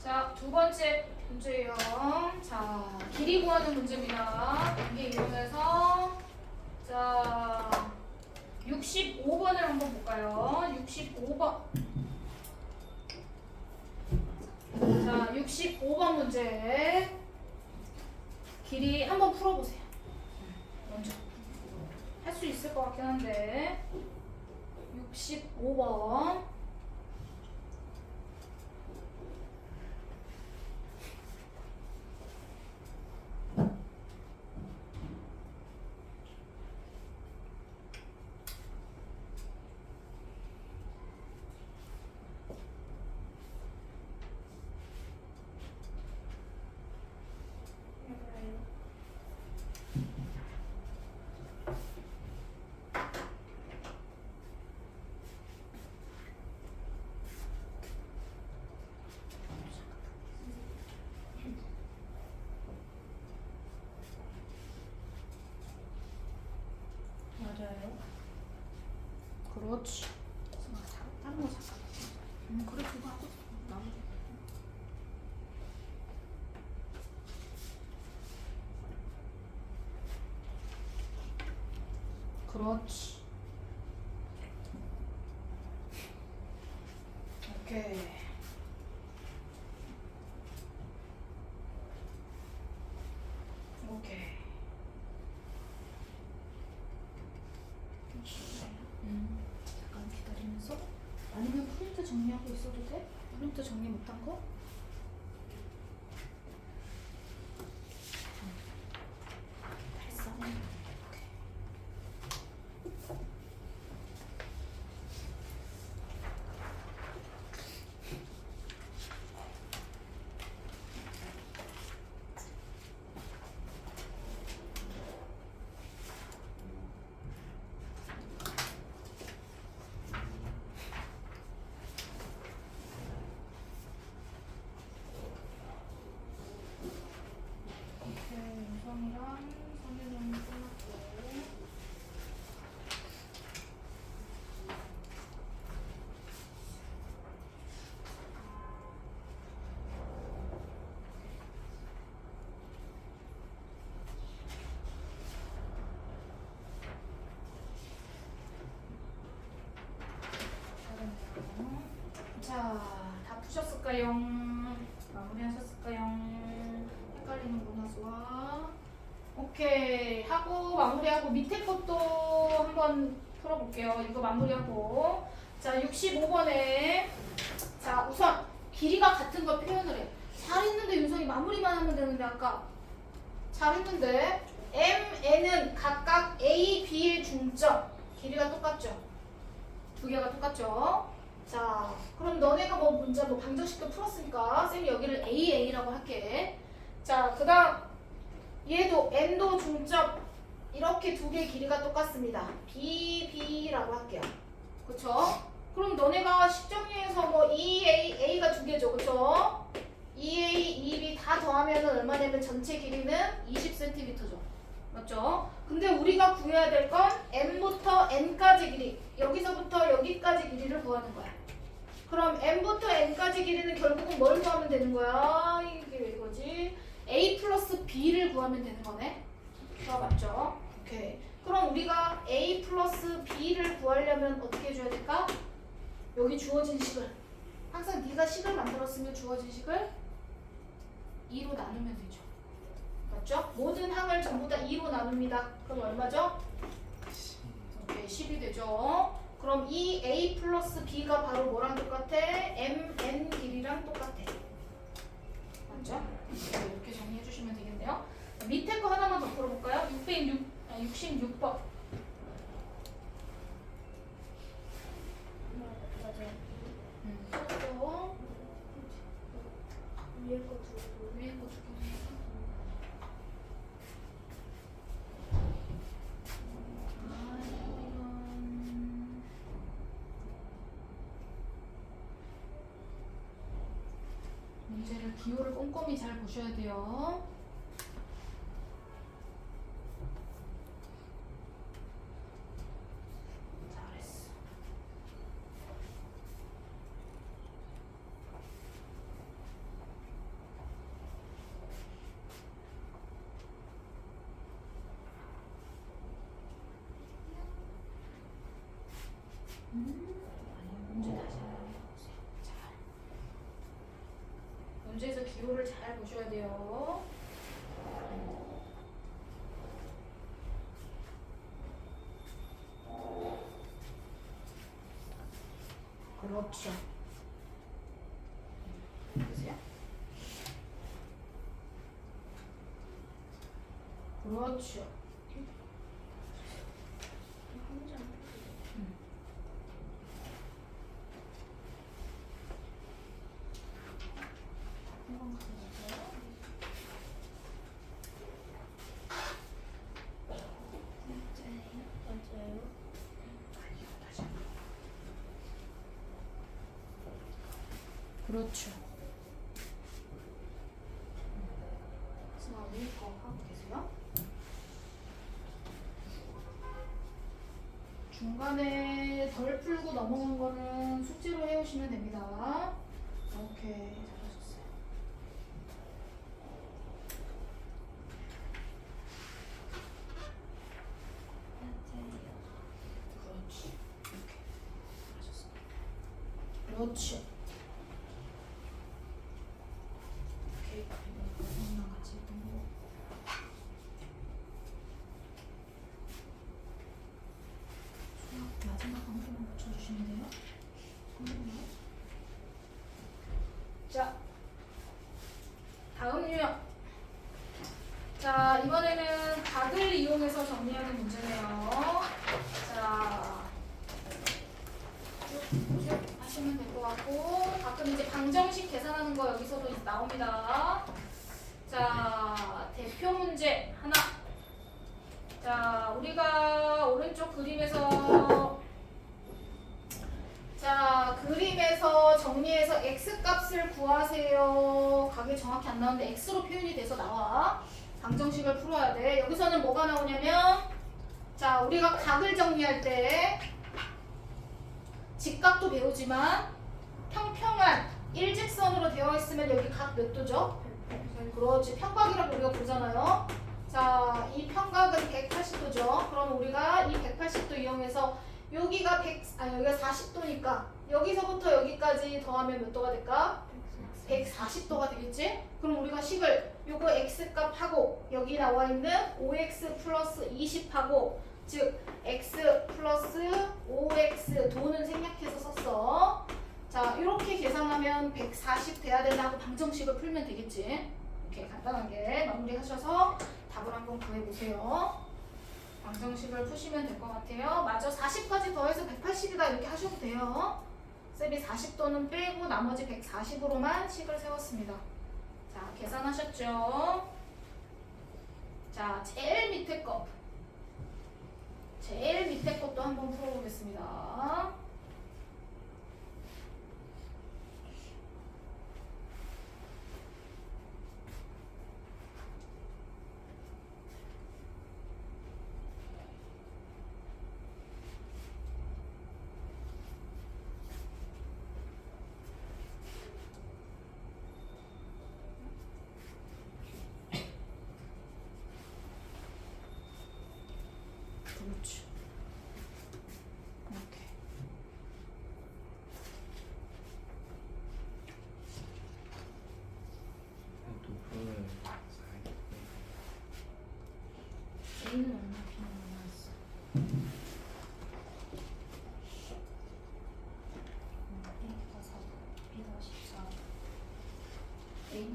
자, 두 번째 문제예요. 자, 길이 구하는 문제입니다. 이게 이용해서 자, 65번을 한번 볼까요? 65번. 자, 65번 문제. 길이 한번 풀어보세요. 먼저. 할 수 있을 것 같긴 한데. 65번. 맞아요. 그렇지. 다른 거 잠깐. 그래 그거 하고 나머지. 그렇지. 오케이. 오케이. 잠깐 기다리면서. 아니면 프린트 정리하고 있어도 돼? 프린트 정리 못한 거? 했어. 유성이랑 선생님이 끝났고. 자, 다 푸셨을까요? 마무리하셨을까요? 헷갈리는구나, 수아. 오케이. 하고 마무리하고 밑에 것도 한번 풀어볼게요. 이거 마무리하고. 자, 65번에 자, 우선 길이가 같은 걸 표현을 해. 잘했는데 윤성이 마무리만 하면 되는데 아까 잘했는데 M, N은 각각 A, B의 중점 길이가 똑같죠? 두 개가 똑같죠? 자, 그럼 너네가 뭐 문제 뭐 방정식도 풀었으니까 쌤이 여기를 A, A라고 할게. 자, 그 다음 얘도 N도 중점 이렇게 두 개의 길이가 똑같습니다. B, B라고 할게요. 그쵸? 그럼 너네가 식정리해서 뭐 EA, A가 두 개죠. 그쵸? EA, EB 다 더하면 얼마냐면 전체 길이는 20cm죠. 맞죠? 근데 우리가 구해야 될 건 M부터 N까지 길이 여기서부터 여기까지 길이를 구하는 거야. 그럼 M부터 N까지 길이는 결국은 뭘 구하면 되는 거야? 이게 이거지. A 플러스 B를 구하면 되는 거네. 맞죠? 오케이. 그럼 우리가 A 플러스 B를 구하려면 어떻게 해줘야 될까? 여기 주어진 식을 항상 네가 식을 만들었으면 주어진 식을 2로 나누면 되죠. 맞죠? 모든 항을 전부 다 2로 나눕니다. 그럼 얼마죠? 오케이, 10이 되죠. 그럼 이 A 플러스 B가 바로 뭐랑 똑같아? MN 길이랑 똑같아. 맞죠? 이렇게 정리해 주시면 되겠네요. 밑에 거 하나만 더 풀어볼까요? 66번. 맞아요. 또 위에 거 두 개. 위에 거 두 개. 문제를 기호를 꼼꼼히 잘 보셔야 돼요. 아니, 문제 다시 한번 해보세요. 잘. 문제에서 기호를 잘 보셔야 돼요. 그렇죠. 보세요. 그렇죠. 그렇죠. 그래서 위에 거 하고 계세요. 중간에 덜 풀고 넘어간 거는 숙제로 해오시면 됩니다. 오케이, 잘하셨어요. 그렇지. 이렇게 잘하셨습니다. 그렇지. 오케이, 이거랑 같이 했던 거. 수학 마지막 한 번만 붙여주시면 돼요. 자, 다음 유형. 자, 이번에는 각을 이용해서 정리하는 문제네요. 자, 쭉 하시면 될 것 같고, 가끔 이제 방정식 계산하는 거 여기서도 나옵니다. 자, 대표 문제 하나. 자, 우리가 오른쪽 그림에서 정리해서 x 값을 구하세요. 각이 정확히 안 나오는데 x로 표현이 돼서 나와. 방정식을 풀어야 돼. 여기서는 뭐가 나오냐면, 자, 우리가 각을 정리할 때 직각도 배우지만 평평한 일직선으로 되어 있으면 여기 각 몇 도죠? 그렇지. 평각이라고 우리가 부르잖아요. 자, 이 평각은 180도죠. 그럼 우리가 이 180도 이용해서 여기가 여기가 40도니까 여기서부터 여기까지 더하면 몇 도가 될까? 140도가 되겠지? 그럼 우리가 식을 요거 x값하고 여기 나와 있는 5x 플러스 20하고 즉 x 플러스 5x 도는 생략해서 썼어. 자, 이렇게 계산하면 140 돼야 된다고 방정식을 풀면 되겠지? 이렇게 간단하게 마무리하셔서 답을 한번 구해보세요. 방정식을 푸시면 될 것 같아요. 맞아, 40까지 더해서 180이다 이렇게 하셔도 돼요. 쌤이 40도는 빼고 나머지 140으로만 식을 세웠습니다. 자, 계산하셨죠? 자, 제일 밑에 것도 한번 풀어보겠습니다. 그렇죠. 이렇게. A는 얼마, B는 얼마였어? A가 4, B가 14. A는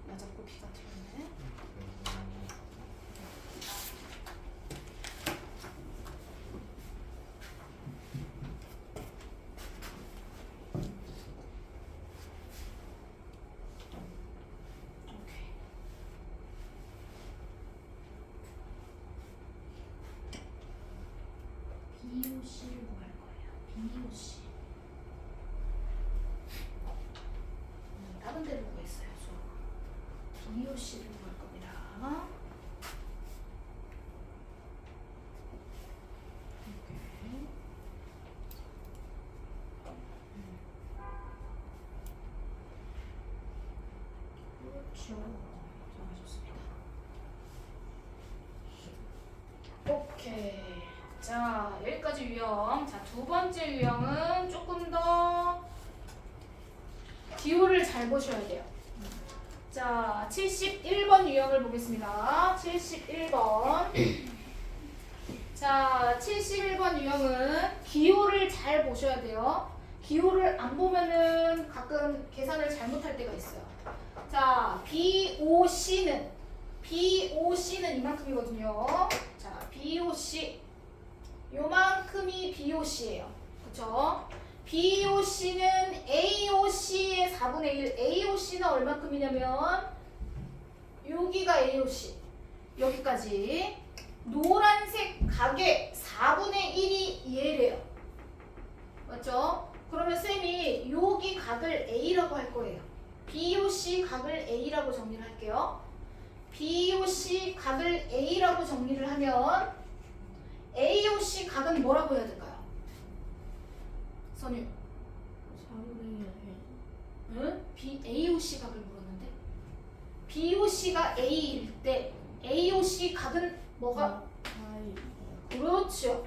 맞았고 B가 틀렸네. BOC를 구할 거예요. BOC. 다른 데로 구했어요. BOC를 구할 겁니다. 이렇게. 그렇죠. 잘하셨습니다. 오케이. 자, 여기까지 유형. 자, 두 번째 유형은 조금 더 기호를 잘 보셔야 돼요. 자, 71번 유형을 보겠습니다. 71번. 자, 71번 유형은 기호를 잘 보셔야 돼요. 기호를 안 보면은 가끔 계산을 잘못할 때가 있어요. 자, BOC는 이만큼이거든요. 자, BOC 요만큼이 BOC예요. 그쵸? BOC는 AOC의 4분의 1. AOC는 얼마큼이냐면 여기가 AOC 여기까지 노란색 각의 4분의 1이 얘래요. 맞죠? 그러면 쌤이 여기 각을 A라고 할 거예요. BOC 각을 A라고 정리를 할게요. BOC 각을 A라고 정리를 하면 AOC 각은 뭐라고 해야 될까요? 선유. 4분의 1. 응? AOC 각을 물었는데 BOC가 A일 때 AOC 각은 뭐가? 그렇죠.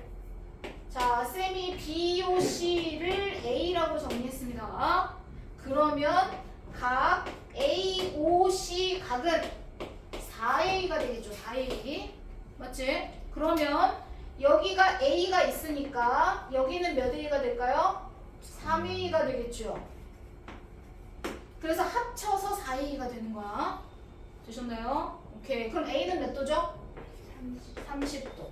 자, 쌤이 BOC를 A라고 정리했습니다. 그러면 각 AOC 각은 4A가 되겠죠. 4A. 맞지? 그러면 여기가 A가 있으니까 여기는 몇 A가 될까요? 3A가 되겠죠. 그래서 합쳐서 4A가 되는 거야. 되셨나요? 오케이. 그럼 A는 몇 도죠? 30도.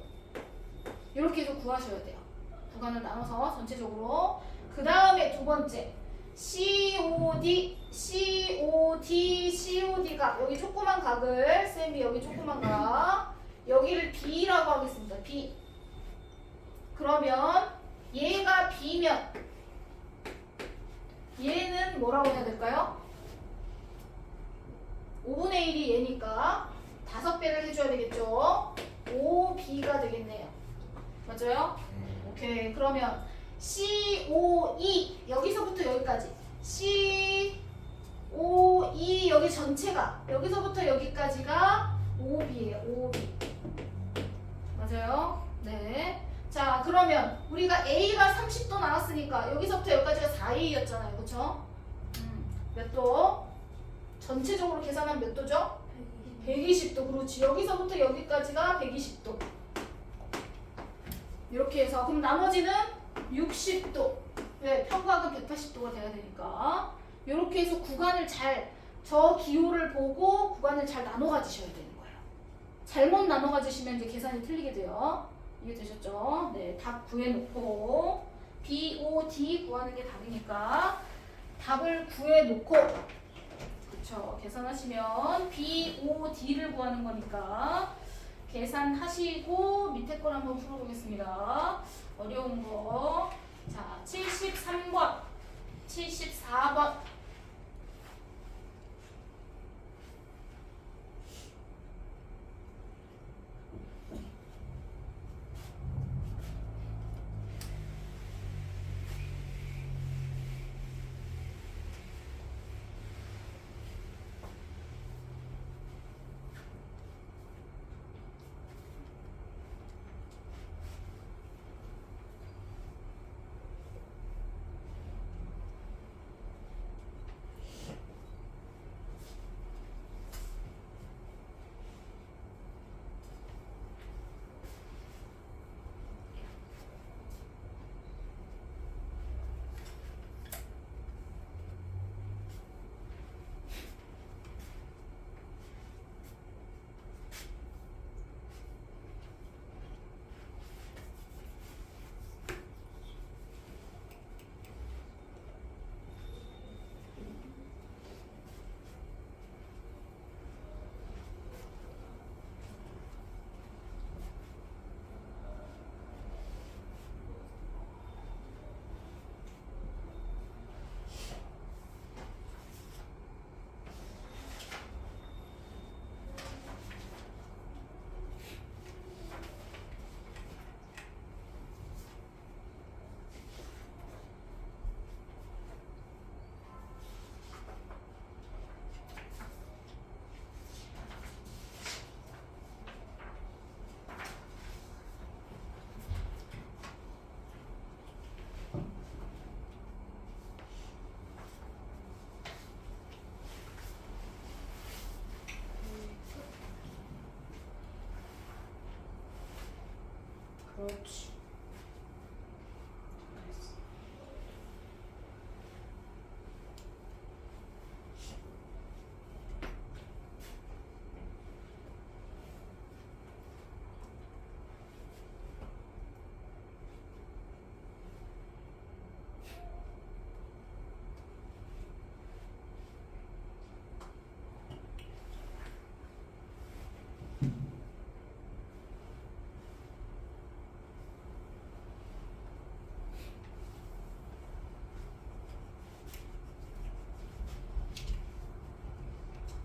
이렇게 해서 구하셔야 돼요. 구간을 나눠서 전체적으로. 그 다음에 두 번째 COD가 여기 조그만 각을 쌤이 여기 조그만 각 여기를 B라고 하겠습니다. B. 그러면 얘가 B면 얘는 뭐라고 해야 될까요? 5분의 1이 얘니까 5배를 해줘야 되겠죠? 5B가 되겠네요. 맞아요? 오케이. 그러면 COE 여기서부터 여기까지 COE 여기 전체가 여기서부터 여기까지가 5B예요. 5B. 맞아요? 네. 자, 그러면 우리가 A가 30도 나왔으니까 여기서부터 여기까지가 4A였잖아요. 그쵸? 몇 도? 전체적으로 계산하면 몇 도죠? 120도. 그렇지. 여기서부터 여기까지가 120도. 이렇게 해서 그럼 나머지는 60도. 네, 평각은 180도가 돼야 되니까 이렇게 해서 구간을 저 기호를 보고 구간을 잘 나눠 가지셔야 되는 거예요. 잘못 나눠 가지시면 이제 계산이 틀리게 돼요. 이해 되셨죠? 네, 답 구해놓고 BOD 구하는 게 답이니까 답을 구해놓고 그쵸? 계산하시면 BOD를 구하는 거니까 계산하시고 밑에 걸 한번 풀어보겠습니다. 어려운 거. 자, 73번, 74번. 그렇지. 됐어.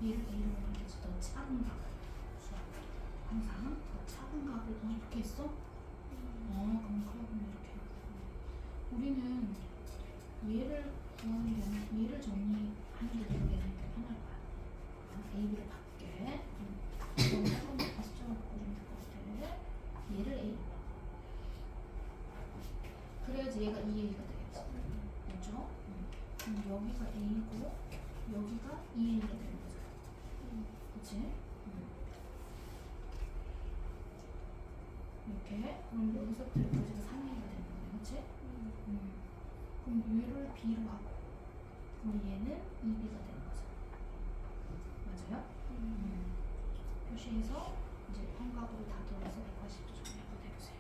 얘를 A로 만들어서 더 작은 각을 수학 항상 더 작은 각을 이렇게 했어? 그럼 그러면 이렇게 하고 우리는 얘를 구하려면 얘를 정리하는 게 되게 편할 거야. A, B를 바꿀게. 이건 한번 다시 좀 바꿔주면 될 것 같아. 얘를 A 그래야지 얘가 2A가 되겠지. 그렇죠? 그럼 여기가 A고 여기가 2A가 되는 거죠. 그치? 이렇게 그럼 여기서부터 여기까지가 3A가 되는 거네. 그치? 그럼 얘를 B로 하고 그럼 얘는 2B가 되는 거죠. 맞아요? 표시해서 이제 환각으로 다 더해서 180도 정리 한번 해보세요.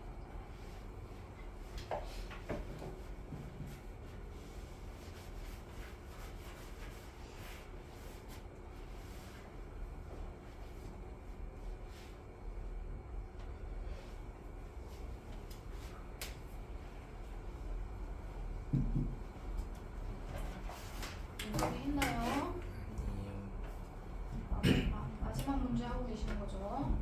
이렇게 했나요? 마지막 문제 하고 계시는 거죠?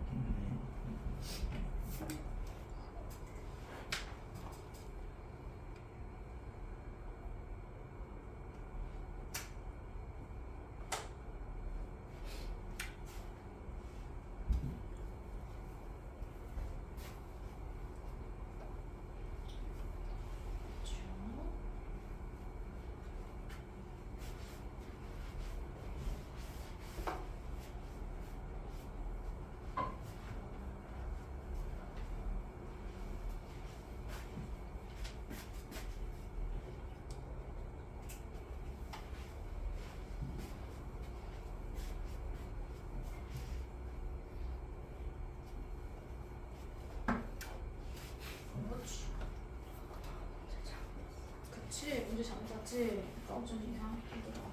그렇지. 그치, 문제 잘 봤지? 아까 좀 이상하게 들어.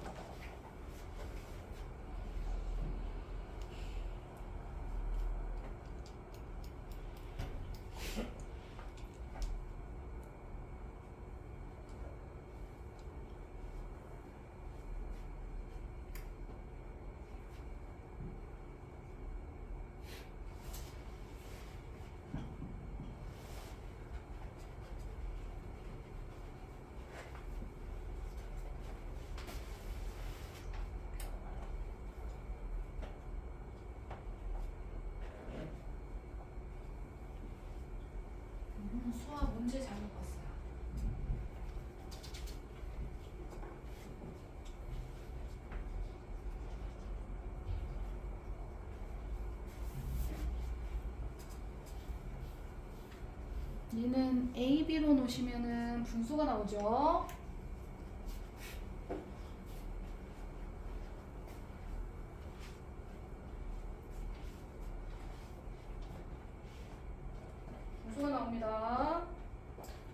수학 문제 잘 봤어요. 얘는 A, B로 놓으시면은 분수가 나오죠. 분수가 나옵니다.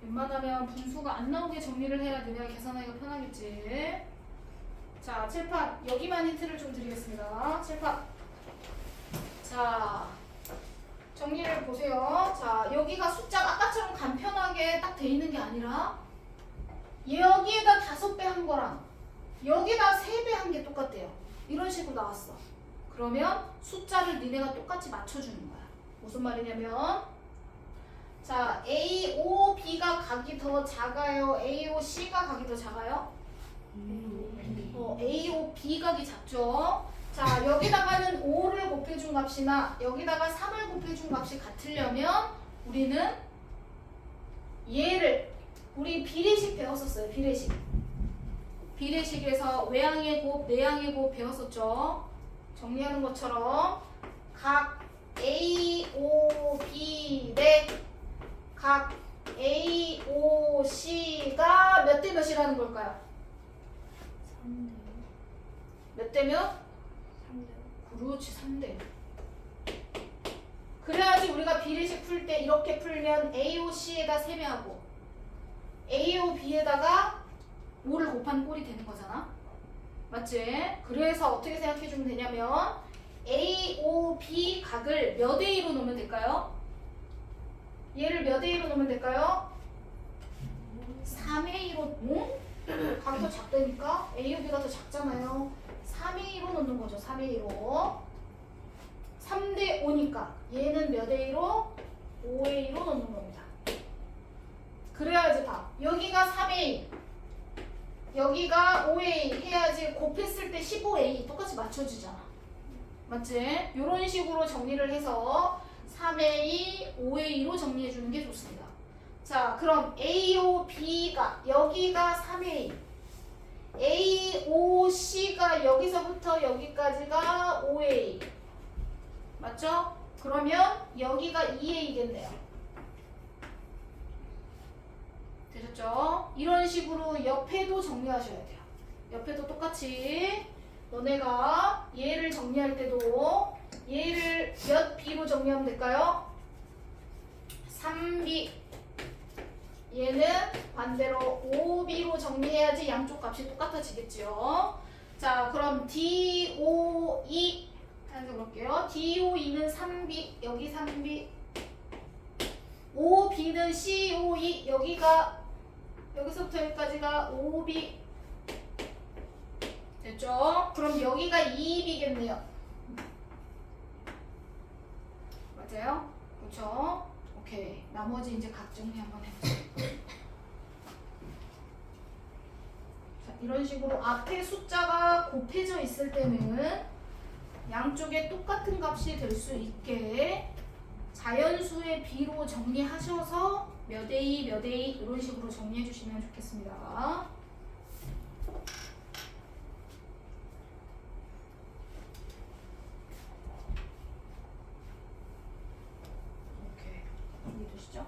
웬만하면 분수가 안 나오게 정리를 해야 내가 계산하기가 편하겠지. 자, 칠판 여기만 힌트를 좀 드리겠습니다. 칠판. 자, 정리를 보세요. 자, 여기가 숫자가 아까처럼 간편하게 딱 돼 있는 게 아니라 여기에다 5배 한 거랑 여기다 3배 한 게 똑같대요. 이런 식으로 나왔어. 그러면 숫자를 니네가 똑같이 맞춰주는 거야. 무슨 말이냐면 자, AOB가 각이 더 작아요? AOC가 각이 더 작아요? AOB 각이 작죠? 자, 여기다가는 5를 곱해준 값이나 여기다가 3을 곱해준 값이 같으려면 우리는 얘를 우리 비례식 배웠었어요. 비례식. 비례식에서 외항의 곱, 내항의 곱 배웠었죠. 정리하는 것처럼 각 A, O, B 대 각 A, O, C가 몇 대 몇이라는 걸까요? 3대 몇 대 몇? 3대 그렇지, 3대. 그래야지 우리가 비례식 풀 때 이렇게 풀면 AOC에다 세배하고 AOB에다가 5를 곱한 꼴이 되는 거잖아. 맞지? 그래서 어떻게 생각해주면 되냐면 AOB 각을 몇 A로 놓으면 될까요? 얘를 몇 A로 놓으면 될까요? 3A로, 응? 각이 더 작다니까? AOB가 더 작잖아요. 3A로 놓는 거죠. 3A로. 3대 5니까 얘는 몇 A로? 5A로 놓는 겁니다. 그래야지 봐. 여기가 3A, 여기가 5A 해야지 곱했을 때 15A 똑같이 맞춰지잖아. 맞지? 이런 식으로 정리를 해서 3A, 5A로 정리해주는 게 좋습니다. 자, 그럼 AOB가 여기가 3A, AOC가 여기서부터 여기까지가 5A. 맞죠? 그러면 여기가 2A겠네요. 되셨죠? 이런 식으로 옆에도 정리하셔야 돼요. 옆에도 똑같이 너네가 얘를 정리할 때도 얘를 몇 B로 정리하면 될까요? 3B. 얘는 반대로 5B로 정리해야지 양쪽 값이 똑같아지겠죠. 자, 그럼 DOE 하면서 볼게요. DOE는 3B, 여기 3B. OB는 COE, 여기가 여기서부터 여기까지가 5B. 됐죠? 그럼 여기가 2B겠네요. 맞아요? 그렇죠? 오케이. 나머지 이제 각 정리 한번 해보세요. 자, 이런 식으로 앞에 숫자가 곱해져 있을 때는 양쪽에 똑같은 값이 될 수 있게 자연수의 B로 정리하셔서 몇 A, 몇 A 이런 식으로 정리해 주시면 좋겠습니다. 오케이. 이해되시죠?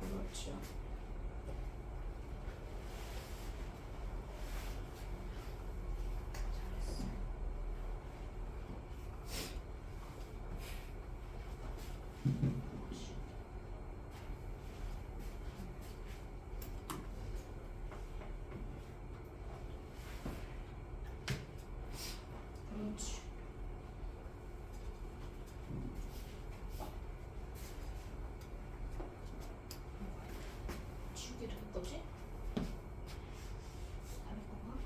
그렇죠. 그렇지. 지우개 될 거지? 다를 건가?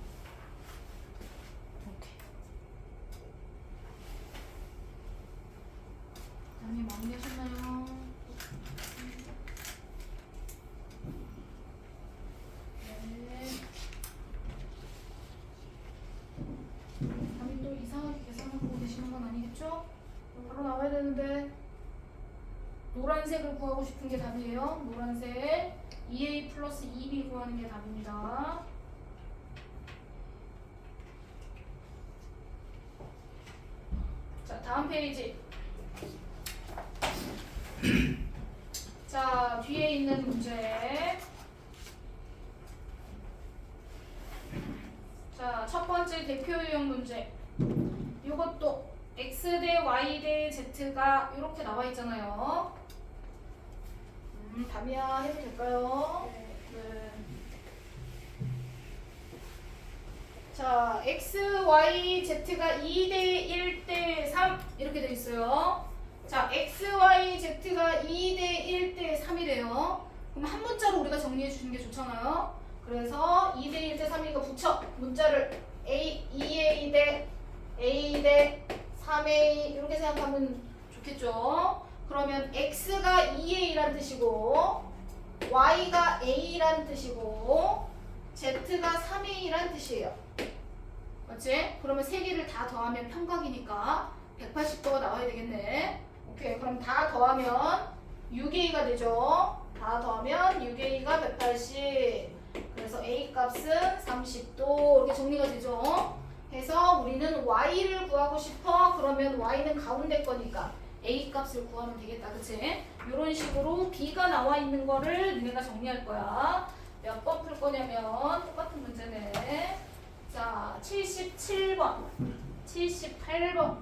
오케이. 다음에 마무리하셨나요? 네. 담임 또 이상하게 계산하고 계시는 건 아니겠죠? 바로 나와야 되는데 노란색을 구하고 싶은 게 답이에요. 노란색 2A 플러스 2B 구하는 게 답입니다. 자, 다음 페이지. 자, 뒤에 있는 문제. 자, 첫 번째 대표 유형 문제. 이것도 x 대 y 대 z가 이렇게 나와 있잖아요. 담이야 해도 될까요? 네. 자, x, y, z가 2대 1대 3 이렇게 돼 있어요. 자, x, y, z가 2대 1대 3이래요. 그럼 한 문자로 우리가 정리해 주시는 게 좋잖아요. 그래서 2대 1대 3이니까 붙여. 문자를 A, 2A 대 A 대 3A 이렇게 생각하면 좋겠죠. 그러면 x가 2A란 뜻이고 y가 A란 뜻이고 z가 3A란 뜻이에요. 맞지? 그러면 세 개를 다 더하면 평각이니까 180도가 나와야 되겠네. 오케이. 그럼 다 더하면 6A가 되죠. 다 더하면 6A가 180. 그래서 A 값은 30도 이렇게 정리가 되죠. 해서 우리는 y를 구하고 싶어. 그러면 y는 가운데 거니까 a 값을 구하면 되겠다. 그치? 이런 식으로 b가 나와 있는 거를 니네가 정리할 거야. 몇 번 풀 거냐면 똑같은 문제네. 자, 77번, 78번.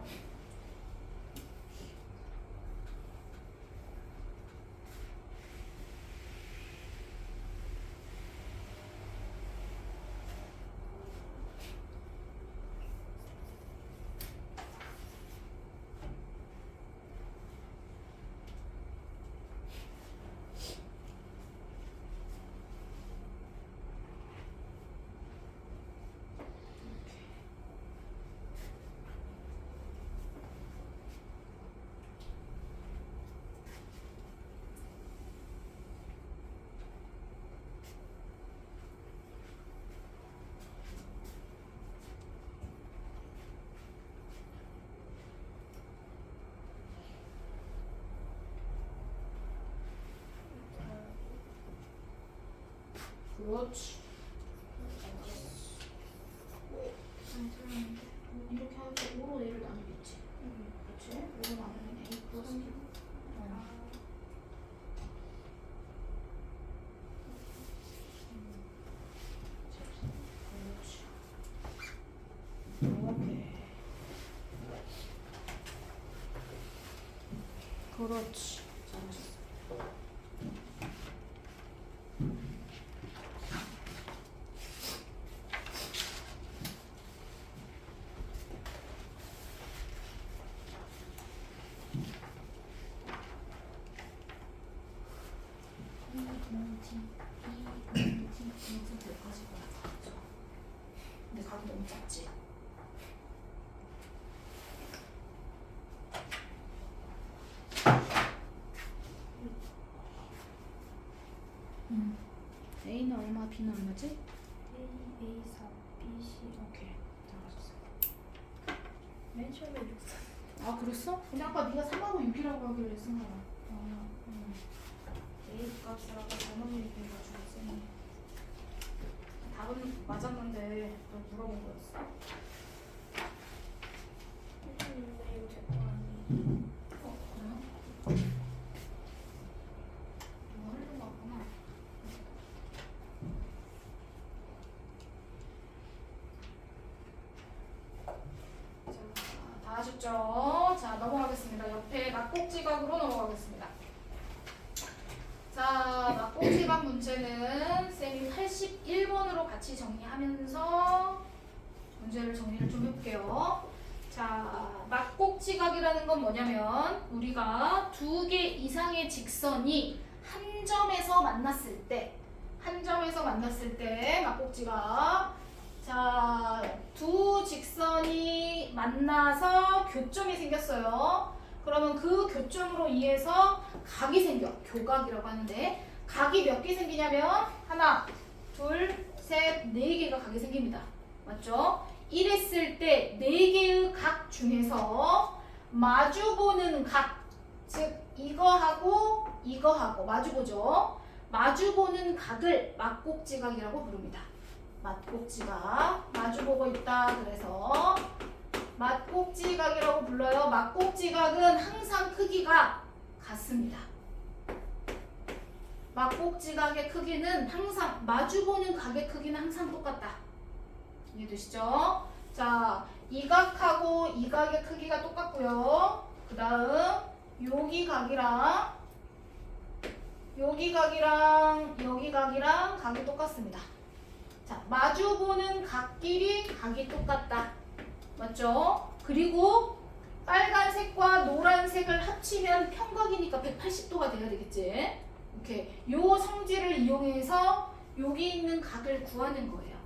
그렇지. 이렇게 하고 5로 얘를 나누겠지. 그렇지? 5로 나누면 a 플러스 1. 그렇지. 그렇지. 잘하셨어. 근데 각이 너무 작지? A는 얼마, B는 얼마지? A, A4, B, C. 오케이, 잘하셨어. 맨 처음에 6. 아, 그랬어? 근데 아까 네가 3하고 6이라고 하길래 쓴 거야. A 값이라고 잘못 얘기해가지고 쌤이 답은 맞았는데 너 물어본 거였어. 근데 이거 제거 아니에요. 그래요? 이거 하려고 왔구나. 자, 다 하셨죠? 자, 넘어가겠습니다. 옆에 막곡지각으로 넘어가겠습니다. 자, 막곡지각 문제는 쌤이 81번으로 같이 정리하면서 문제를 정리를 좀 해볼게요. 자, 막곡지각이라는 건 뭐냐면 우리가 2개 이상의 직선이 한 점에서 만났을 때 막곡지각. 자, 두 직선이 만나서 교점이 생겼어요. 그러면 그 교점으로 인해서 각이 생겨. 교각이라고 하는데 각이 몇 개 생기냐면 하나, 둘, 셋, 네 개가 각이 생깁니다. 맞죠? 이랬을 때 네 개의 각 중에서 마주보는 각, 즉 이거하고 이거하고 마주보죠. 마주보는 각을 막곡지각이라고 부릅니다. 막곡지각, 마주보고 있다. 그래서 막곡지각이라고 불러요. 막곡지각은 항상 크기가 같습니다. 막곡지각의 크기는 항상 마주보는 각의 크기는 항상 똑같다. 이해되시죠? 자, 이 각하고 이 각의 크기가 똑같고요. 그 다음 여기 각이랑 여기 각이랑 여기 각이랑 각이 똑같습니다. 자, 마주보는 각끼리 각이 똑같다. 맞죠? 그리고 빨간색과 노란색을 합치면 평각이니까 180도가 돼야 되겠지? 오케이. 요 성질을 이용해서 여기 있는 각을 구하는 거예요.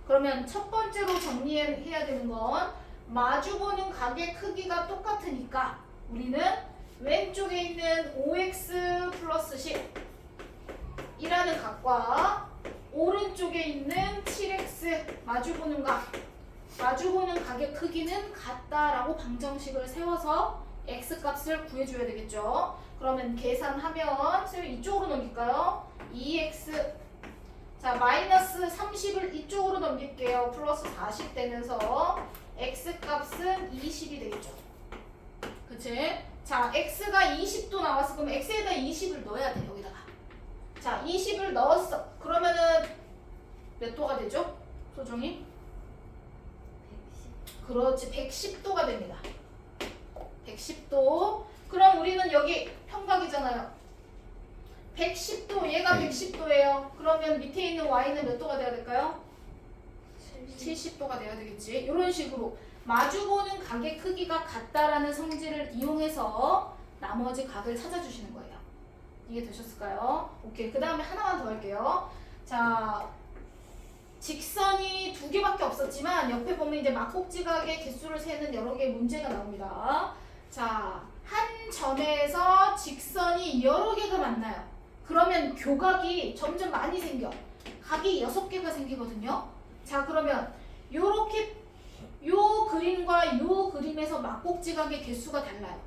그러면 첫 번째로 정리해야 되는 건 마주보는 각의 크기가 똑같으니까 우리는 왼쪽에 있는 5x 플러스 10이라는 각과 오른쪽에 있는 7x 마주보는 각의 크기는 같다라고 방정식을 세워서 x 값을 구해줘야 되겠죠. 그러면 계산하면 이쪽으로 넘길까요? 2x 자 마이너스 30을 이쪽으로 넘길게요. 플러스 40 되면서 x 값은 20이 되겠죠. 그치? 자, x가 20도 나왔어. 그럼 x에다 20을 넣어야 돼, 여기다가. 자, 20을 넣었어. 그러면은 몇 도가 되죠? 소정이? 110. 그렇지, 110도가 됩니다. 110도. 그럼 우리는 여기 평각이잖아요. 110도, 얘가 110도예요. 그러면 밑에 있는 y는 몇 도가 돼야 될까요? 70도가 돼야 되겠지. 이런 식으로 마주보는 각의 크기가 같다라는 성질을 이용해서 나머지 각을 찾아주시는 거예요. 이해되셨을까요? 오케이. 그 다음에 하나만 더 할게요. 자, 직선이 두 개밖에 없었지만 옆에 보면 이제 막곡지각의 개수를 세는 여러 개의 문제가 나옵니다. 자, 한 점에서 직선이 여러 개가 만나요. 그러면 교각이 점점 많이 생겨. 각이 6개가 생기거든요. 자, 그러면 요렇게 요 그림과 요 그림에서 막곡지각의 개수가 달라요.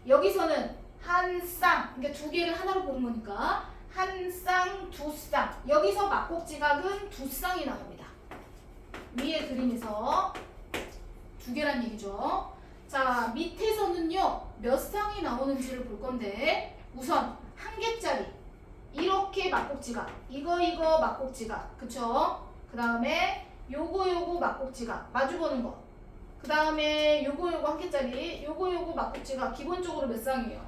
여기서는 한 쌍, 그러니까 두 개를 하나로 보는 거니까 한 쌍, 두 쌍. 여기서 막곡지각은 두 쌍이 나옵니다. 위에 그림에서 두 개란 얘기죠. 자, 밑에서는요 몇 쌍이 나오는지를 볼 건데 우선 한 개짜리 이렇게 막곡지각, 이거 막곡지각, 그쵸? 그 다음에 요거 막곡지각 마주보는 거. 그 다음에 요거 한 개짜리, 요거 막곡지각 기본적으로 몇 쌍이에요?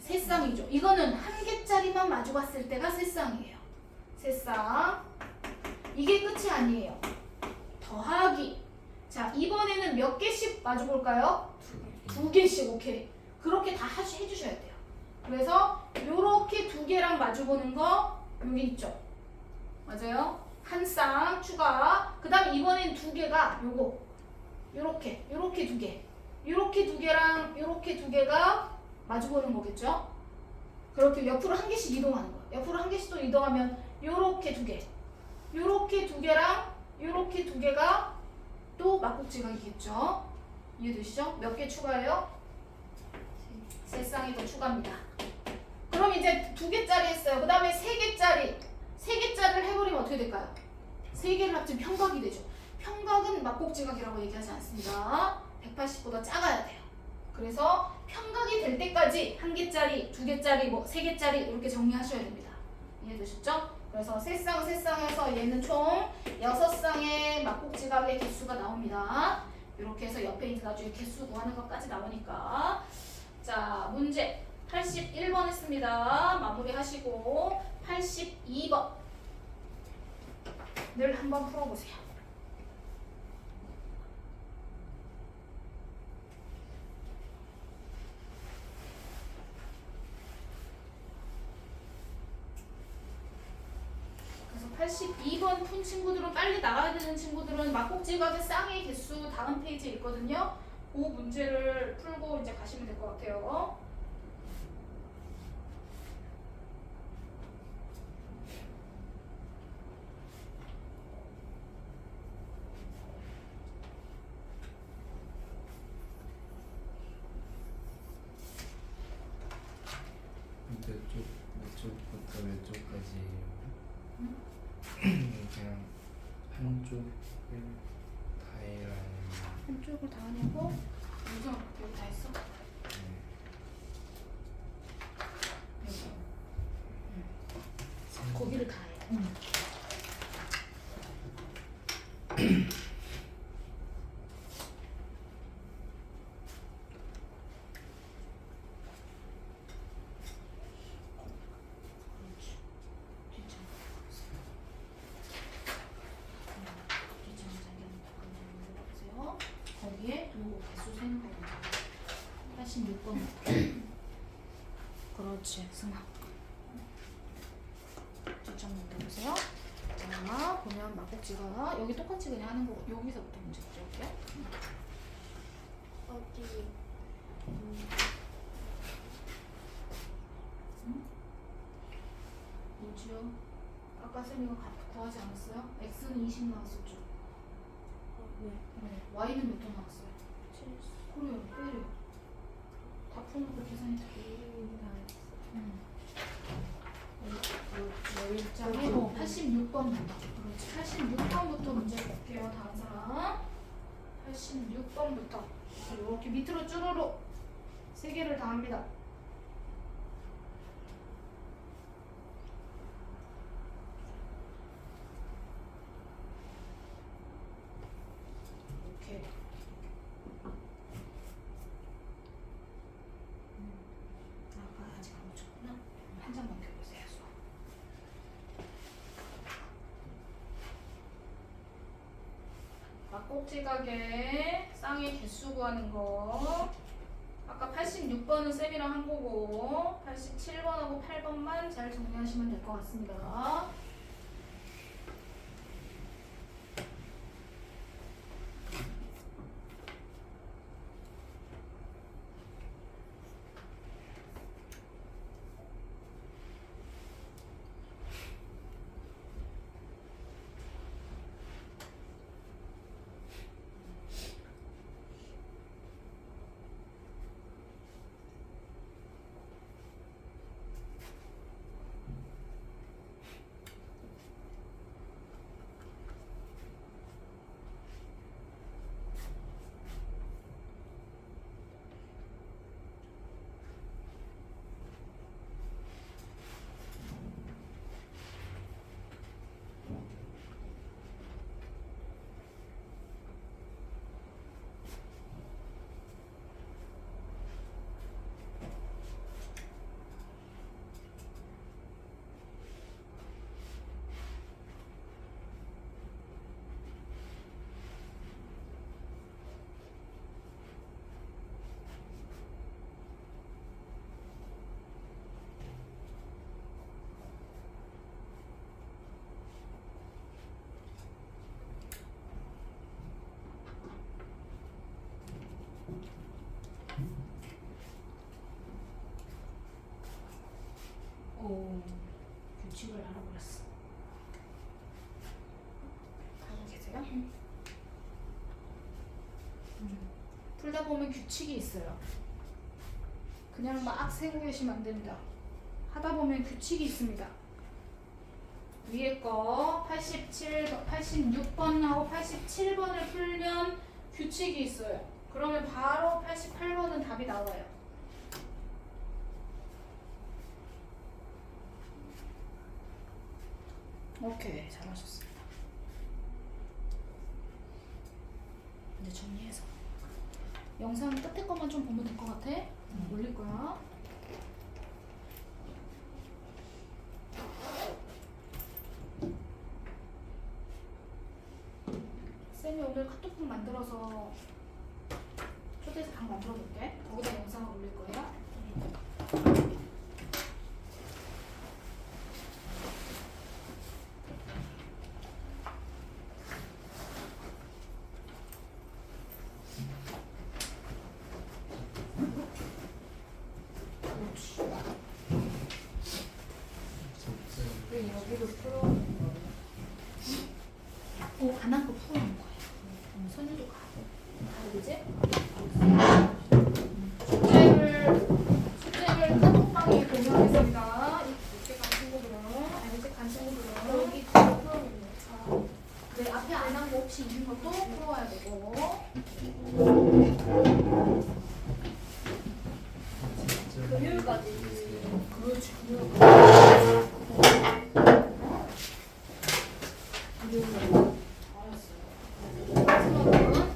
세 쌍이죠. 이거는 한 개짜리만 마주 봤을 때가 세 쌍이에요. 세 쌍. 이게 끝이 아니에요. 더하기. 자, 이번에는 몇 개씩 마주 볼까요? 두 개씩. 오케이. 그렇게 다 해주셔야 돼요. 그래서 요렇게 두 개랑 마주 보는 거 여기 있죠. 맞아요? 한 쌍 추가. 그 다음에 이번엔 두 개가 요렇게 두 개. 요렇게 두 개랑 요렇게 두 개가 마주보는 거겠죠? 그렇게 옆으로 한 개씩 이동하는 거야. 옆으로 한 개씩 또 이동하면 요렇게 두 개. 요렇게 두 개랑 요렇게 두 개가 또 막곡지각이겠죠? 이해되시죠? 몇 개 추가해요? 세 쌍이 더 추가합니다. 그럼 이제 두 개짜리 했어요. 그 다음에 세 개짜리. 세 개짜리를 해버리면 어떻게 될까요? 세 개를 합치면 평각이 되죠. 평각은 막곡지각이라고 얘기하지 않습니다. 180보다 작아야 돼요. 그래서 평각이 될 때까지 한 개짜리, 두 개짜리, 뭐 세 개짜리 이렇게 정리하셔야 됩니다. 이해되셨죠? 그래서 세 쌍해서 얘는 총 6쌍의 막곡지각의 개수가 나옵니다. 이렇게 해서 옆에 있는 나중에 개수 구하는 것까지 나오니까. 자, 문제 81번 했습니다. 마무리하시고 82번 늘 한번 풀어보세요. 그래서 82번 푼 친구들은 빨리 나가야 되는 친구들은 막곡지각의 쌍의 개수 다음 페이지에 있거든요. 그 문제를 풀고 이제 가시면 될 것 같아요. 몇 쪽부터 몇 쪽까지예요? 응? 그냥 한쪽 다이라인. 한쪽을 다 하냐고? 우선 여기 다 했어? 거기를 다 해. 거기에 두 개수 세는 거구나. 86번. 그렇지, 승아. 뒷장 넘겨보세요. 자, 보면 막곡지가 여기 똑같이 그냥 하는 거고 여기서부터 문제 풀어볼게요. 어디? 뭐지요? 아까 쌤이가 구하지 않았어요? x는 20 나왔었죠? 네. 네. y는 몇 도 나왔어요? 70. 그래요, 빼래요. 다 푸는 계산이 돼. 열장에 86번부터. 그렇지. 86번부터 문제 볼게요. 다음 사람. 86번부터 이렇게 밑으로 쭈루룩 3개를 다 합니다. 이렇게 아까 아직 안 붙였구나. 한 장만 펴보세요. 수업. 막꼭지각에 쌍의 개수 구하는 거. 아까 86번은 쌤이랑 한 거고 87번하고 8번만 잘 정리하시면 될 것 같습니다. 오, 규칙을 알아버렸어. 가고 계세요? 풀다 보면 규칙이 있어요. 그냥 막 세고 계시면 안 됩니다. 하다 보면 규칙이 있습니다. 위에 거 86번하고 87번을 풀면 규칙이 있어요. 그러면 바로 88번은 답이 나와요. 오케이, 잘하셨습니다. 이제 정리해서 영상 끝에 것만 좀 보면 될 것 같아. 올릴 거야. 쌤이 오늘 카톡방 만들어서 초대해서 방 만들어 볼게. 거기다 영상을 올릴 거예요. 여기도 풀어오는 거예요. 안 한 거 풀어오는 거예요. 선유도 가고. 그지? 숙제를 카톡방에 공유하겠습니다. 이렇게 간 친구들은, 이렇게 간 친구들은 여기 풀어오는 거. 네, 앞에 안 한 거 혹시 있는 것도 풀어와야 되고. 금요일까지. 그렇지. 마지막은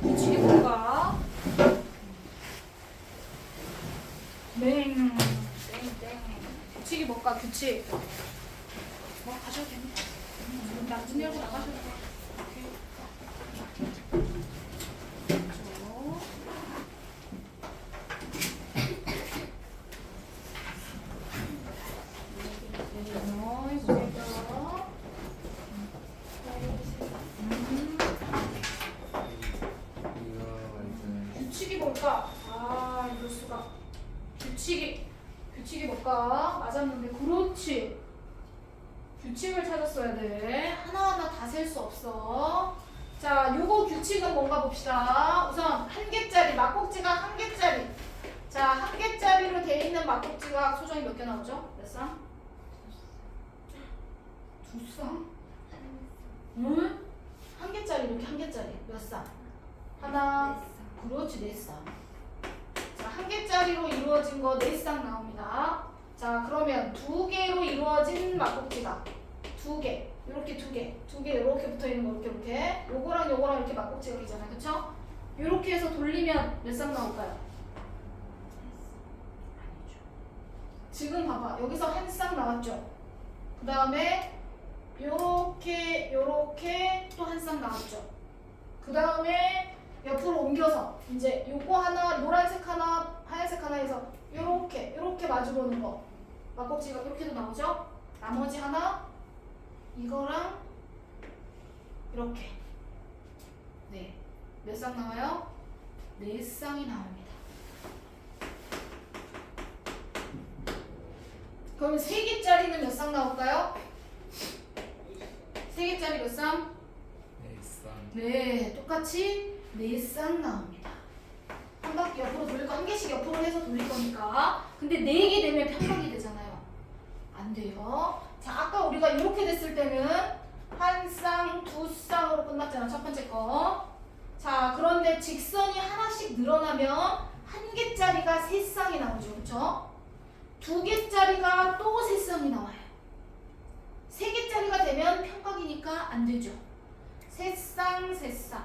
규칙이 뭘까? 땡. 규칙이 뭘까? 규칙. 뭐 가셔도 됩니다. 문 열고 나가셔도 돼요. 규칙이 뭘까? 아, 이럴 수가. 규칙이 뭘까? 맞았는데, 그렇지. 규칙을 찾았어야 돼. 하나하나 다 셀 수 없어. 자, 요거 규칙은 뭔가 봅시다. 우선 한 개짜리, 막꼭지가 한 개짜리. 자, 한 개짜리로 돼 있는 막꼭지가 소정이 몇 개 나오죠? 몇 쌍? 두 쌍? 응? 한 개짜리, 이렇게 한 개짜리. 몇 쌍? 하나, 그렇지, 4쌍. 자, 한 개짜리로 이루어진 거 4쌍 나옵니다. 자, 그러면 2개로 이루어진 막꼭지가 2개, 이렇게 2개 이렇게 붙어 있는 거 이렇게 요거랑 요거랑 이렇게 막꼭지가 있잖아요, 그렇죠? 이렇게 해서 돌리면 몇 쌍 나올까요? 아니죠. 지금 봐봐, 여기서 한 쌍 나왔죠. 그 다음에 요렇게 또 한 쌍 나왔죠. 그 다음에 옆으로 옮겨서 이제 요거 하나, 노란색 하나, 하얀색 하나 해서 요렇게 마주보는 거 막꼭지가 이렇게도 나오죠. 나머지 하나 이거랑 이렇게 네, 몇 쌍 나와요? 4쌍이 나옵니다. 그럼 3개짜리는 몇 쌍 나올까요? 3개짜리 몇 쌍? 네, 쌍. 네, 똑같이 4쌍 나옵니다. 한 바퀴 옆으로 돌릴 거, 한 개씩 옆으로 해서 돌릴 거니까. 근데 4개 되면 평각이 되잖아요. 안 돼요. 자, 아까 우리가 이렇게 됐을 때는 한 쌍, 2쌍으로 끝났잖아, 첫 번째 거. 자, 그런데 직선이 하나씩 늘어나면 한 개짜리가 3쌍이 나오죠, 그렇죠? 2개짜리가 또 3쌍이 나와요. 3개짜리가 되면 평각이니까 안 되죠. 3쌍, 3쌍.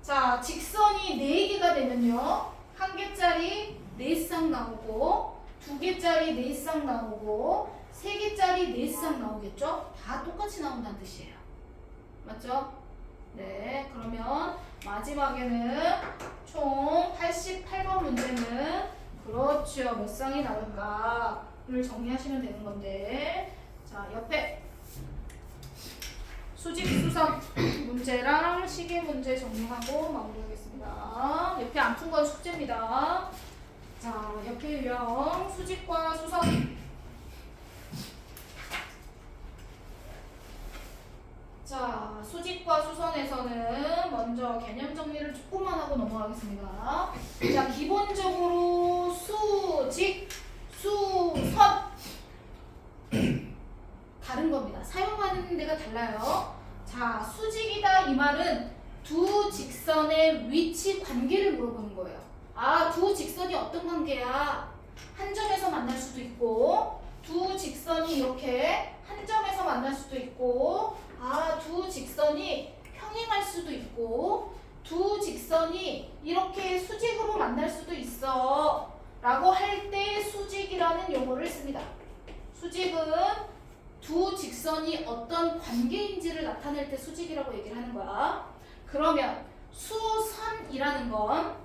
자, 직선이 4개가 되면요. 한 개짜리 4쌍 나오고, 2개짜리 4쌍 나오고, 3개짜리 4쌍 나오겠죠? 다 똑같이 나온다는 뜻이에요. 맞죠? 네, 그러면 마지막에는 총 88번 문제는 그렇죠. 몇 쌍이 나올까를 정리하시면 되는 건데, 자, 옆에 수직 수선 문제랑 시계 문제 정리하고 마무리하겠습니다. 옆에 안 푼 건 숙제입니다. 자, 옆에 유형 수직과 수선. 자, 수직과 수선에서는 먼저 개념 정리를 조금만 하고 넘어가겠습니다. 자, 기본적으로 수직, 수선 다른 겁니다. 사용하는 데가 달라요. 자, 수직이다 이 말은 두 직선의 위치 관계를 물어보는 거예요. 아, 두 직선이 어떤 관계야? 한 점에서 만날 수도 있고, 두 직선이 이렇게 한 점에서 만날 수도 있고, 아, 두 직선이 평행할 수도 있고, 두 직선이 이렇게 수직으로 만날 수도 있어 라고 할 때 수직이라는 용어를 씁니다. 수직은 두 직선이 어떤 관계인지를 나타낼 때 수직이라고 얘기를 하는 거야. 그러면 수선이라는 건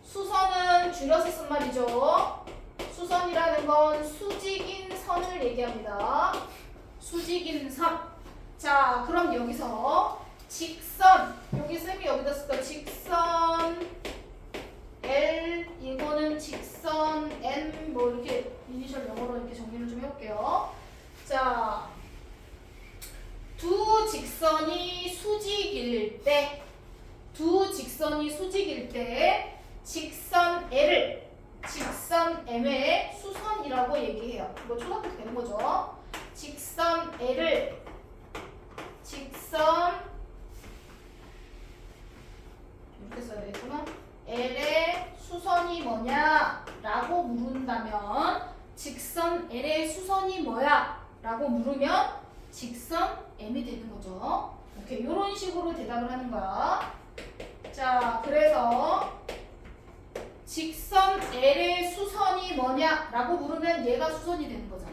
수선은 줄여서 쓴 말이죠. 수선이라는 건 수직인 선을 얘기합니다. 수직인 선. 자, 그럼 여기서 직선, 여기 쌤이 여기다 쓸까? 직선 L, 이거는 직선 N, 뭐 이렇게 이니셜 영어로 이렇게 정리를 좀 해볼게요. 자, 두 직선이 수직일 때, 직선 L을 직선 M의 수선이라고 얘기해요. 이거 초등학교 때 되는 거죠. 직선 L을 직선 이렇게 써야 되겠구나. L의 수선이 뭐냐? 라고 물은다면 직선 L의 수선이 뭐야? 라고 물으면 직선 M이 되는 거죠. 오케이, 이런 식으로 대답을 하는 거야. 자, 그래서 직선 L의 수선이 뭐냐? 라고 물으면 얘가 수선이 되는 거잖아.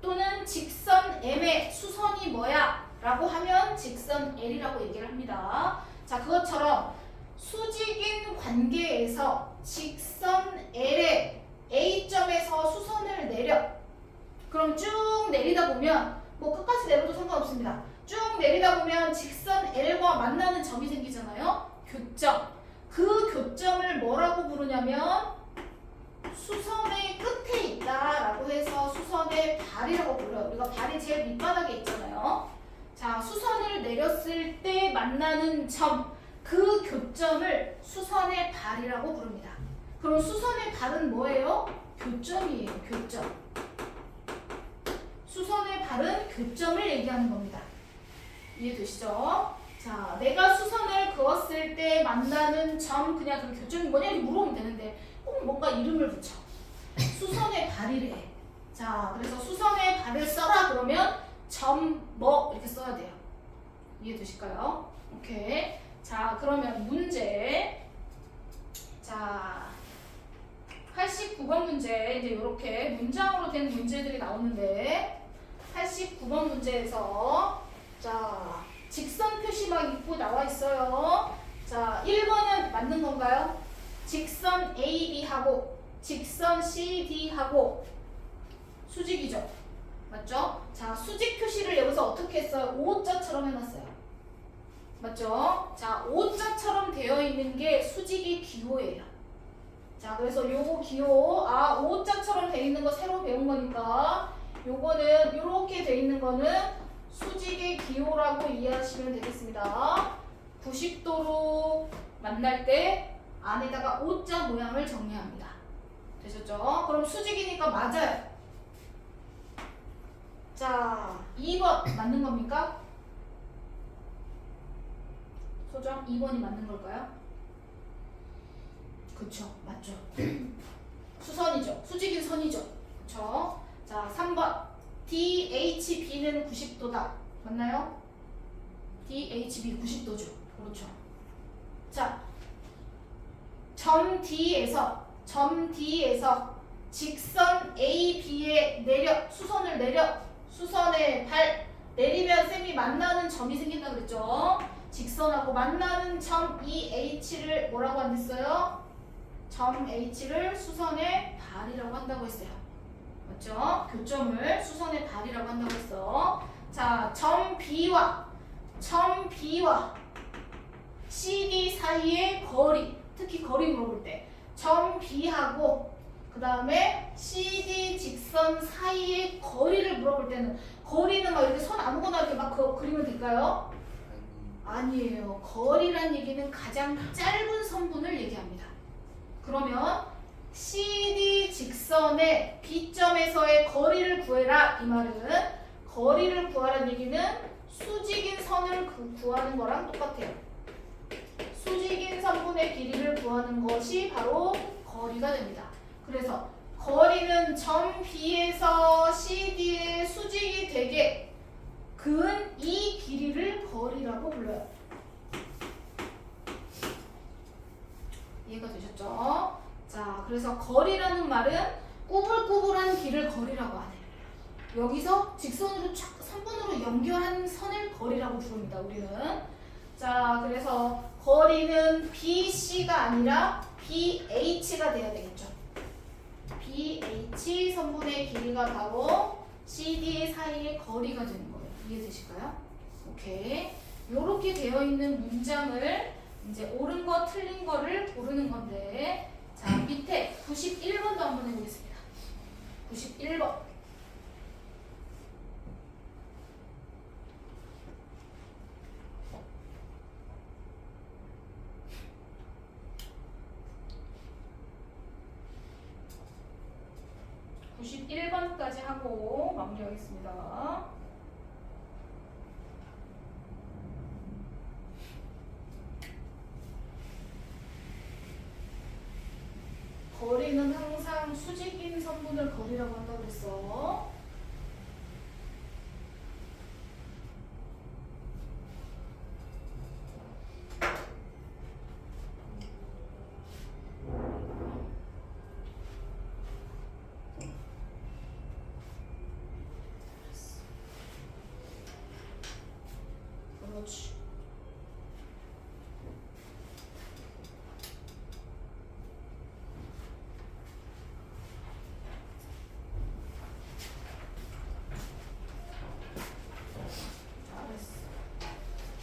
또는 직선 M의 수선이 뭐야? 라고 하면 직선 L이라고 얘기를 합니다. 자, 그것처럼 수직인 관계에서 직선 L의 A점에서 수선을 내려. 그럼 쭉 내리다 보면 뭐 끝까지 내려도 상관없습니다. 쭉 내리다 보면 직선 L과 만나는 점이 생기잖아요. 교점. 그 교점을 뭐라고 부르냐면 수선의 끝에 있다라고 해서 수선의 발이라고 불러요. 우리가 발이 제일 밑바닥에 있잖아요. 자, 수선을 내렸을 때 만나는 점, 그 교점을 수선의 발이라고 부릅니다. 그럼 수선의 발은 뭐예요? 교점이에요. 교점. 수선의 발은 교점을 얘기하는 겁니다. 이해되시죠? 자, 자, 내가 수선을 그었을 때 만나는 점 그냥 그 교점이 뭐냐 이렇게 물어보면 되는데 꼭 뭔가 이름을 붙여. 수선의 발이래. 자, 그래서 수선의 발을 써라 그러면 점 뭐 이렇게 써야 돼요. 이해되실까요? 오케이. 자, 그러면 문제. 자, 89번 문제 이제 이렇게 문장으로 된 문제들이 나오는데 89번 문제에서 자, 직선 표시 막 있고 나와 있어요. 자, 1번은 맞는 건가요? 직선 AB하고 직선 CD하고 수직이죠. 맞죠? 자, 수직 표시를 여기서 어떻게 했어요? O자처럼 해놨어요. 맞죠? 자, O자처럼 되어 있는 게 수직의 기호예요. 자, 그래서 요거 기호, O자처럼 되어 있는 거 새로 배운 거니까 요거는 요렇게 되어 있는 거는 수직의 기호라고 이해하시면 되겠습니다. 90도로 만날 때 안에다가 O자 모양을 정리합니다. 되셨죠? 그럼 수직이니까 맞아요. 자, 2번 맞는 겁니까? 소정 2번이 맞는 걸까요? 그쵸, 맞죠. 수선이죠. 수직인 선이죠. 그쵸. 자, 3번 DHB는 90도다. 맞나요? DHB 90도죠. 그렇죠. 자, 점 D에서 직선 AB에 내려, 수선을 내려, 수선의 발 내리면 쌤이 만나는 점이 생긴다 그랬죠. 직선하고 만나는 점 이 H를 뭐라고 안 했어요? 점 H를 수선의 발이라고 한다고 했어요. 맞죠? 교점을 수선의 발이라고 한다고 했어. 자, 점 B와 CD 사이의 거리, 특히 거리 물어볼 때 점 B하고 그 다음에 CD 직선 사이의 거리를 물어볼 때는 거리는 막 이렇게 선 아무거나 이렇게 막 그리면 될까요? 아니에요. 거리란 얘기는 가장 짧은 선분을 얘기합니다. 그러면 CD 직선의 B점에서의 거리를 구해라 이 말은 거리를 구하라는 얘기는 수직인 선을 구하는 거랑 똑같아요. 수직인 선분의 길이를 구하는 것이 바로 거리가 됩니다. 그래서 거리는 점 B에서 CD의 수직이 되게 근 이 길이를 거리라고 불러요. 이해가 되셨죠? 자, 그래서 거리라는 말은 꾸불꾸불한 길을 거리라고 하네. 여기서 직선으로 촥 3분으로 연결한 선을 거리라고 부릅니다. 우리는. 자, 그래서 거리는 BC가 아니라 BH가 돼야 되겠죠. BH 선분의 길이가 바로 CD 사이의 거리가 되는 거예요. 이해되실까요? 오케이. 요렇게 되어 있는 문장을 이제 옳은 거 틀린 거를 고르는 건데 자, 밑에 91번도 한번 해보겠습니다. 91번. (91번까지) 하고 마무리하겠습니다. 거리는 항상 수직인 선분을 거리라고 한다고 그랬어. 그렇지.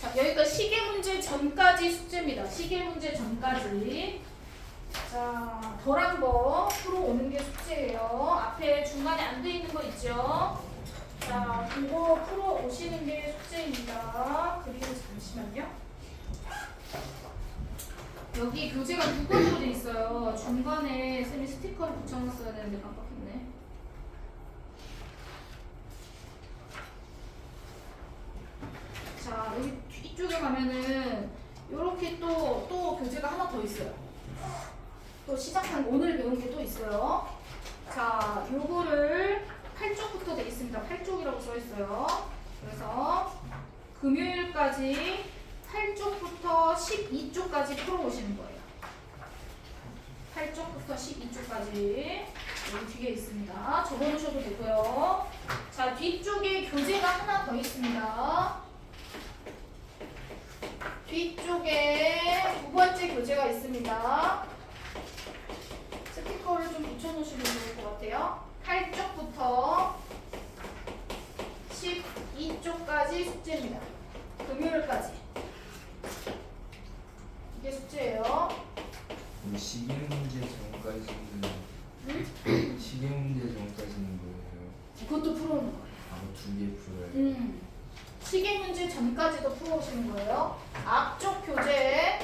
자, 여기가 시계 문제 전까지 숙제입니다. 시계 문제 전까지. 자, 덜한 거 풀어오는 게 숙제예요. 앞에 중간에 안 돼 있는 거 있죠? 자, 그거 풀어오시는 게 숙제입니다. 그리고 잠시만요. 여기 교재가 두 권으로 돼 있어요. 중간에 쌤이 스티커를 붙여놨어야 되는데 깜빡했네. 자, 여기 이쪽에 가면은 하나 더 있어요. 또 시작한 오늘 배운 게 또 있어요. 자, 요거를 8쪽부터 돼 있습니다. 8쪽이라고 써 있어요. 그래서 금요일까지 8쪽부터 12쪽까지 풀어보시는 거예요. 8쪽부터 12쪽까지 여기 뒤에 있습니다. 적어놓으셔도 되고요. 자, 뒤쪽에 교재가 하나 더 있습니다. 뒤쪽에 두 번째 교재가 있습니다. 스티커를 좀 붙여놓으시면 좋을 것 같아요. 8쪽부터 12쪽까지 숙제입니다. 금요일까지. 이게 숙제예요. 그럼 시계 문제 전까지는 시계 문제 전까지는 뭐예요? 이것도 풀어오는 거예요. 두 개 풀어요. 시계 문제 전까지도 풀어오시는 거예요. 앞쪽 교재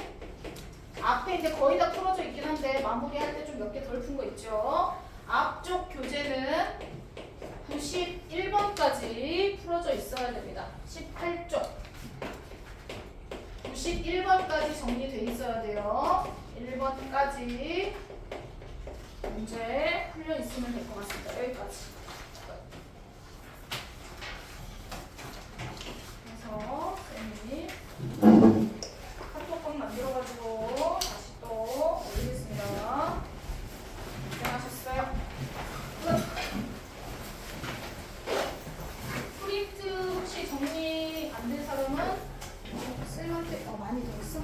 앞에 이제 거의 다 풀어져 있긴 한데 마무리할 때 좀 몇 개 덜 푼 거 있죠. 앞쪽 교재는 91번까지 풀어져 있어야 됩니다. 18쪽 91번까지 정리돼 있어야 돼요. 1번까지 문제 풀려 있으면 될 것 같습니다. 여기까지. 그래서 쌤이 카톡방 만들어가지고 다시 또 올리겠습니다. 고생하셨어요. 끝. 프린트 혹시 정리 안 된 사람은 쌤한테 많이 더 있어?